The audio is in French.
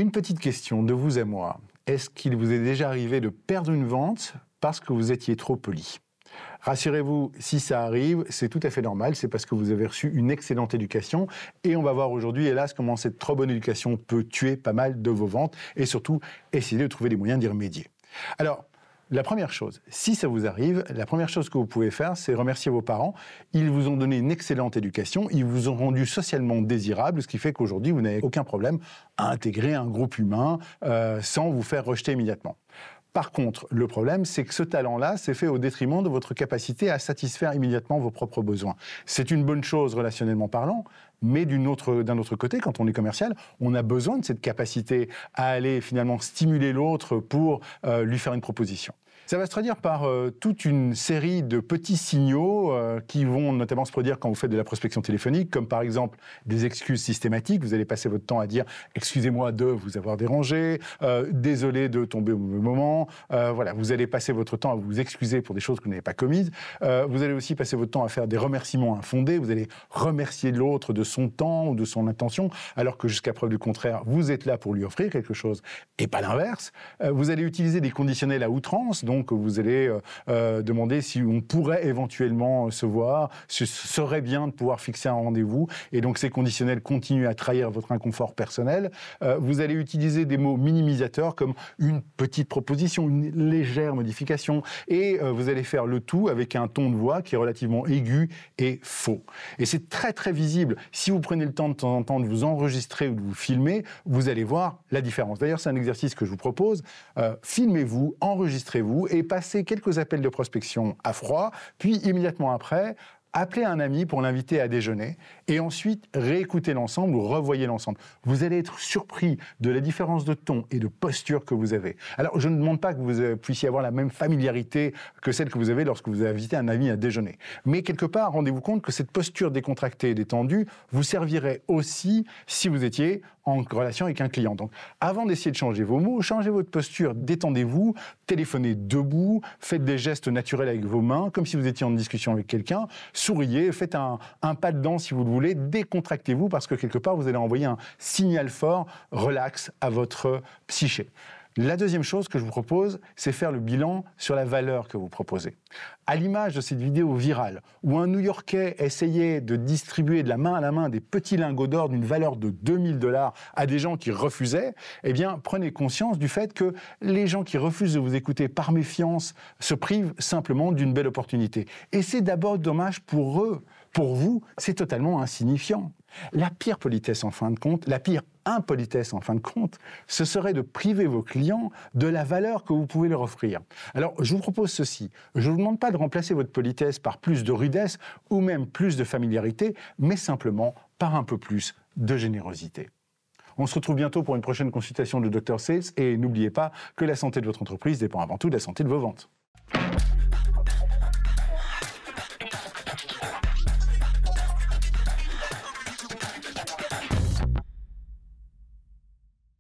Une petite question de vous à moi. Est-ce qu'il vous est déjà arrivé de perdre une vente parce que vous étiez trop poli ? Rassurez-vous, si ça arrive, c'est tout à fait normal, c'est parce que vous avez reçu une excellente éducation et on va voir aujourd'hui, hélas, comment cette trop bonne éducation peut tuer pas mal de vos ventes et surtout essayer de trouver des moyens d'y remédier. Alors, la première chose, si ça vous arrive, la première chose que vous pouvez faire, c'est remercier vos parents. Ils vous ont donné une excellente éducation, ils vous ont rendu socialement désirable, ce qui fait qu'aujourd'hui, vous n'avez aucun problème à intégrer un groupe humain sans vous faire rejeter immédiatement. Par contre, le problème, c'est que ce talent-là s'est fait au détriment de votre capacité à satisfaire immédiatement vos propres besoins. C'est une bonne chose relationnellement parlant, mais d'un autre côté, quand on est commercial, on a besoin de cette capacité à aller finalement stimuler l'autre pour lui faire une proposition. Ça va se traduire par toute une série de petits signaux qui vont notamment se produire quand vous faites de la prospection téléphonique, comme par exemple des excuses systématiques. Vous allez passer votre temps à dire « excusez-moi de vous avoir dérangé »,« désolé de tomber au mauvais moment ». Voilà, vous allez passer votre temps à vous excuser pour des choses que vous n'avez pas commises. Vous allez aussi passer votre temps à faire des remerciements infondés. Vous allez remercier l'autre de son temps ou de son intention, alors que jusqu'à preuve du contraire, vous êtes là pour lui offrir quelque chose et pas l'inverse. Vous allez utiliser des conditionnels à outrance, donc vous allez demander si on pourrait éventuellement se voir, ce serait bien de pouvoir fixer un rendez-vous, et donc ces conditionnels continuent à trahir votre inconfort personnel. Vous allez utiliser des mots minimisateurs comme une petite proposition, une légère modification, et vous allez faire le tout avec un ton de voix qui est relativement aigu et faux. Et c'est très très visible. Si vous prenez le temps de temps en temps de vous enregistrer ou de vous filmer, vous allez voir la différence. D'ailleurs, c'est un exercice que je vous propose. Filmez-vous, enregistrez-vous et passez quelques appels de prospection à froid, puis immédiatement après, appelez un ami pour l'inviter à déjeuner et ensuite réécoutez l'ensemble ou revoyez l'ensemble. Vous allez être surpris de la différence de ton et de posture que vous avez. Alors, je ne demande pas que vous puissiez avoir la même familiarité que celle que vous avez lorsque vous invitez un ami à déjeuner. Mais quelque part, rendez-vous compte que cette posture décontractée et détendue vous servirait aussi si vous étiez en relation avec un client. Donc, avant d'essayer de changer vos mots, changez votre posture, détendez-vous, téléphonez debout, faites des gestes naturels avec vos mains, comme si vous étiez en discussion avec quelqu'un, souriez, faites un pas de danse si vous le voulez, décontractez-vous parce que quelque part, vous allez envoyer un signal fort, relax à votre psyché. La deuxième chose que je vous propose, c'est faire le bilan sur la valeur que vous proposez. À l'image de cette vidéo virale, où un New-Yorkais essayait de distribuer de la main à la main des petits lingots d'or d'une valeur de 2000 $ à des gens qui refusaient, eh bien, prenez conscience du fait que les gens qui refusent de vous écouter par méfiance se privent simplement d'une belle opportunité. Et c'est d'abord dommage pour eux. Pour vous, c'est totalement insignifiant. La pire politesse en fin de compte, la pire impolitesse en fin de compte, ce serait de priver vos clients de la valeur que vous pouvez leur offrir. Alors, je vous propose ceci. Je ne vous demande pas de remplacer votre politesse par plus de rudesse ou même plus de familiarité, mais simplement par un peu plus de générosité. On se retrouve bientôt pour une prochaine consultation de Dr Sales et n'oubliez pas que la santé de votre entreprise dépend avant tout de la santé de vos ventes.